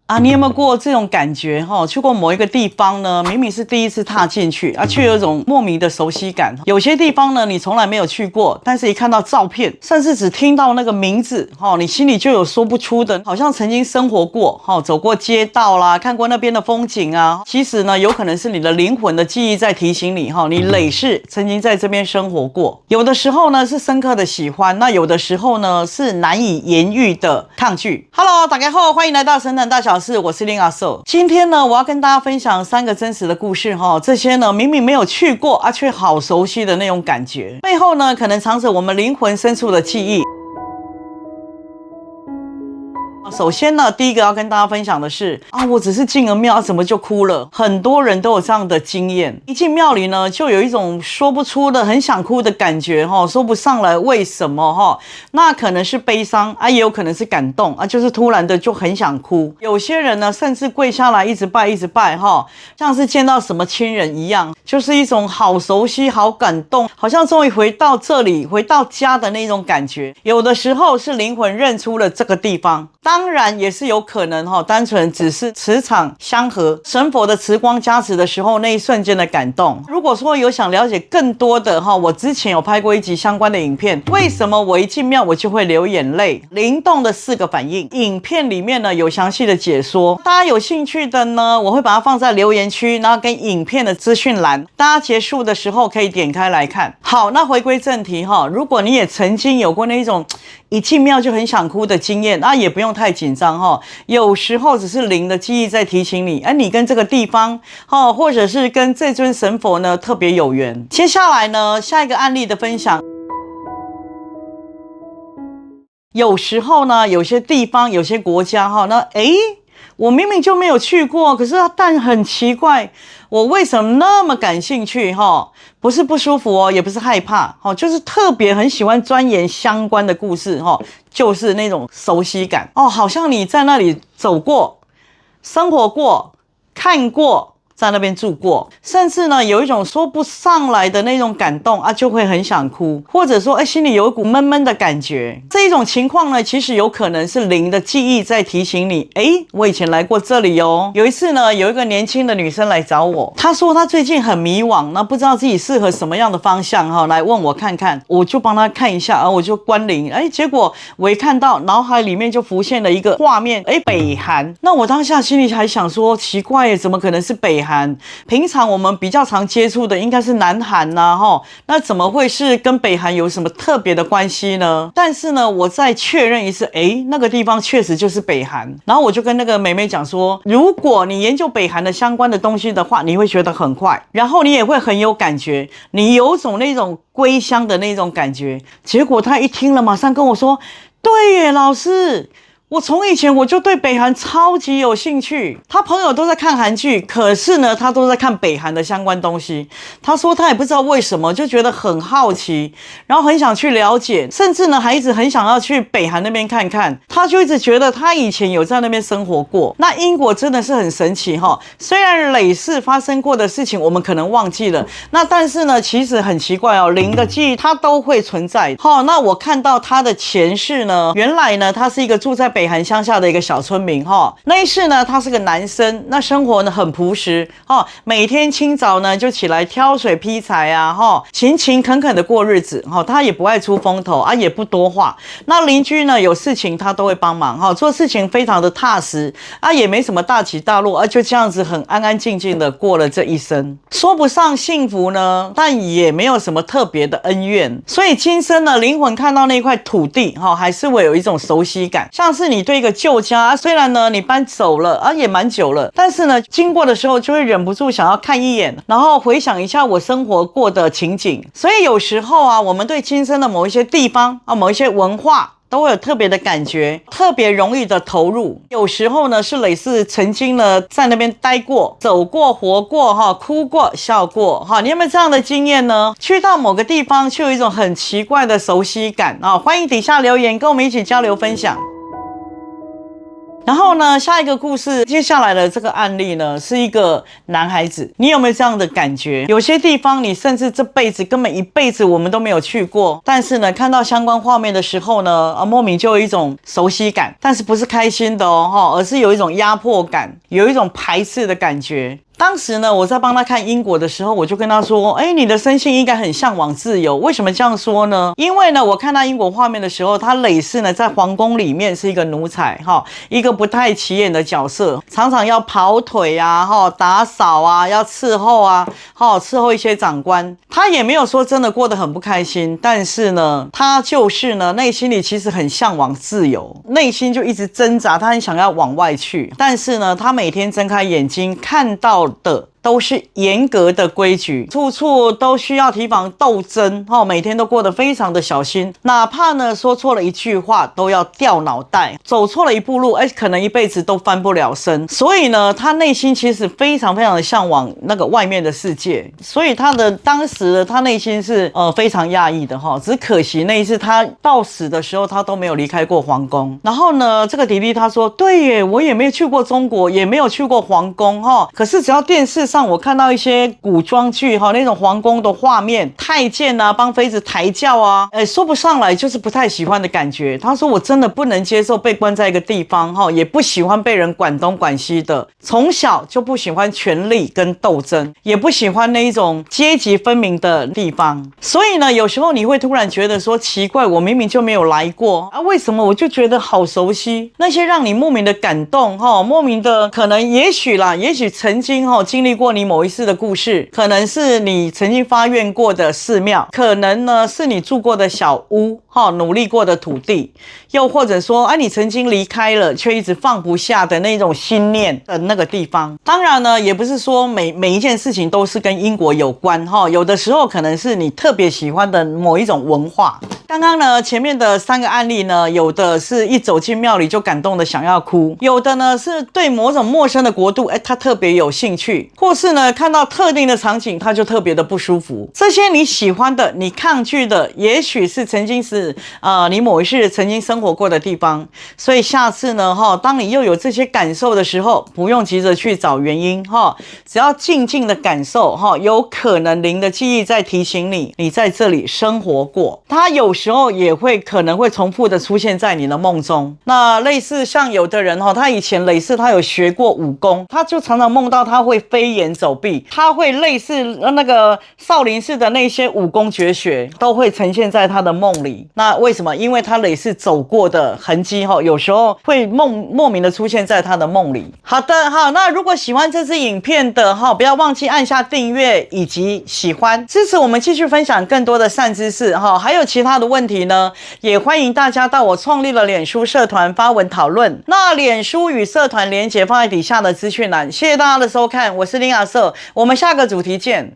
啊，你有没有过这种感觉哈？去过某一个地方呢，明明是第一次踏进去啊，却有一种莫名的熟悉感。有些地方呢，你从来没有去过，但是一看到照片，甚至只听到那个名字哈，你心里就有说不出的，好像曾经生活过哈，走过街道啦，看过那边的风景啊。其实呢，有可能是你的灵魂的记忆在提醒你哈，你累世曾经在这边生活过。有的时候呢是深刻的喜欢，那有的时候呢是难以言喻的抗拒。Hello， 大家好，欢迎来到神探大小事，我是林阿寿。今天呢，我要跟大家分享3个真实的故事哈。这些呢，明明没有去过啊，却好熟悉的那种感觉，背后呢，可能藏着我们灵魂深处的记忆。首先呢，第一个要跟大家分享的是啊，我只是进了庙，怎么就哭了？很多人都有这样的经验，一进庙里呢，就有一种说不出的很想哭的感觉哈，说不上来为什么哈。那可能是悲伤啊，也有可能是感动啊，就是突然的就很想哭。有些人呢，甚至跪下来一直拜一直拜哈，像是见到什么亲人一样，就是一种好熟悉、好感动，好像终于回到这里、回到家的那种感觉。有的时候是灵魂认出了这个地方。当然也是有可能单纯只是磁场相合，神佛的磁光加持的时候那一瞬间的感动。如果说有想了解更多的我之前有拍过一集相关的影片，为什么我一进庙我就会流眼泪，灵动的4个反应，影片里面呢有详细的解说。大家有兴趣的呢，我会把它放在留言区，然后跟影片的资讯栏，大家结束的时候可以点开来看。好，那回归正题如果你也曾经有过那种一进庙就很想哭的经验，那也不用太紧张有时候只是灵的记忆在提醒你，你跟这个地方或者是跟这尊神佛呢特别有缘。接下来呢，下一个案例的分享。有时候呢，有些地方有些国家我明明就没有去过，可是但很奇怪，我为什么那么感兴趣不是不舒服也不是害怕就是特别很喜欢钻研相关的故事就是那种熟悉感好像你在那里走过、生活过、看过。在那边住过，甚至呢有一种说不上来的那种感动就会很想哭，或者说心里有一股闷闷的感觉。这一种情况呢，其实有可能是灵的记忆在提醒你，我以前来过这里哦。有一次呢，有一个年轻的女生来找我，她说她最近很迷惘，那不知道自己适合什么样的方向来问我看看，我就帮她看一下，我就观灵，结果我一看到脑海里面就浮现了一个画面，北韩。那我当下心里还想说，奇怪耶，怎么可能是北韩？平常我们比较常接触的应该是南韩那怎么会是跟北韩有什么特别的关系呢？但是呢，我再确认一次，那个地方确实就是北韩。然后我就跟那个妹妹讲说，如果你研究北韩的相关的东西的话，你会觉得很快，然后你也会很有感觉，你有种那种归乡的那种感觉。结果她一听了，马上跟我说，对耶，老师。我从以前我就对北韩超级有兴趣，他朋友都在看韩剧，可是呢，他都在看北韩的相关东西。他说他也不知道为什么，就觉得很好奇，然后很想去了解，甚至呢还一直很想要去北韩那边看看。他就一直觉得他以前有在那边生活过。那因果真的是很神奇虽然累世发生过的事情我们可能忘记了，那但是呢，其实很奇怪灵的记忆它都会存在那我看到他的前世呢，原来呢他是一个住在北韩乡下的一个小村民那一世呢他是个男生，那生活呢很朴实每天清早呢就起来挑水劈柴勤勤恳恳的过日子他也不爱出风头也不多话。那邻居呢有事情他都会帮忙做事情非常的踏实也没什么大起大落就这样子很安安静静的过了这一生。说不上幸福呢，但也没有什么特别的恩怨。所以今生呢，灵魂看到那块土地还是会有一种熟悉感，像是你对一个旧家虽然呢你搬走了也蛮久了，但是呢经过的时候就会忍不住想要看一眼，然后回想一下我生活过的情景。所以有时候我们对今生的某一些地方某一些文化都会有特别的感觉，特别容易的投入。有时候呢是类似曾经呢在那边待过、走过、活过哭过、笑过你有没有这样的经验呢？去到某个地方却有一种很奇怪的熟悉感欢迎底下留言跟我们一起交流分享。然后呢，下一个故事，接下来的这个案例呢，是一个男孩子。你有没有这样的感觉？有些地方你甚至这辈子根本一辈子我们都没有去过，但是呢，看到相关画面的时候呢，莫名就有一种熟悉感，但是不是开心的哦，而是有一种压迫感，有一种排斥的感觉。当时呢，我在帮他看因果的时候，我就跟他说：你的身心应该很向往自由。为什么这样说呢？因为呢，我看他因果画面的时候，他累世呢在皇宫里面是一个奴才，一个不太起眼的角色，常常要跑腿啊，打扫啊，要伺候啊，伺候一些长官。他也没有说真的过得很不开心，但是呢，他就是呢内心里其实很向往自由，内心就一直挣扎，他很想要往外去。但是呢，他每天睁开眼睛看到的都是严格的规矩，处处都需要提防斗争，每天都过得非常的小心，哪怕呢说错了一句话都要掉脑袋，走错了一步路，可能一辈子都翻不了身。所以呢，他内心其实非常非常的向往那个外面的世界，所以当时他内心是非常讶异的哈。只可惜那一次他到死的时候，他都没有离开过皇宫。然后呢，这个弟弟他说：对耶，我也没有去过中国，也没有去过皇宫哈。可是只要电视上我看到一些古装剧那种皇宫的画面，太监啊帮妃子抬轿啊，说不上来，就是不太喜欢的感觉。他说我真的不能接受被关在一个地方也不喜欢被人管东管西的，从小就不喜欢权力跟斗争，也不喜欢那一种阶级分明的地方。所以呢，有时候你会突然觉得说奇怪，我明明就没有来过啊，为什么我就觉得好熟悉？那些让你莫名的感动莫名的可能也许曾经经历过你某一次的故事，可能是你曾经发愿过的寺庙，可能呢是你住过的小屋努力过的土地，又或者说你曾经离开了却一直放不下的那种心念的那个地方。当然呢，也不是说每一件事情都是跟因果有关有的时候可能是你特别喜欢的某一种文化。刚刚呢前面的3个案例呢，有的是一走进庙里就感动的想要哭，有的呢是对某种陌生的国度他特别有兴趣，或是呢看到特定的场景他就特别的不舒服。这些你喜欢的你抗拒的，也许是曾经是你某一世曾经生活过的地方。所以下次呢当你又有这些感受的时候，不用急着去找原因只要静静的感受有可能灵的记忆在提醒你在这里生活过，它有时候也可能会重复的出现在你的梦中。那类似像有的人他以前累世他有学过武功，他就常常梦到他会飞檐走壁，他会类似那个少林寺的那些武功绝学都会呈现在他的梦里。那为什么？因为他累世走过的痕迹有时候会莫名的出现在他的梦里。好的，那如果喜欢这支影片的不要忘记按下订阅以及喜欢，支持我们继续分享更多的善知识还有其他的问题呢，也欢迎大家到我创立的脸书社团发文讨论。那脸书与社团连结放在底下的资讯栏。谢谢大家的收看，我是林亚瑟，我们下个主题见。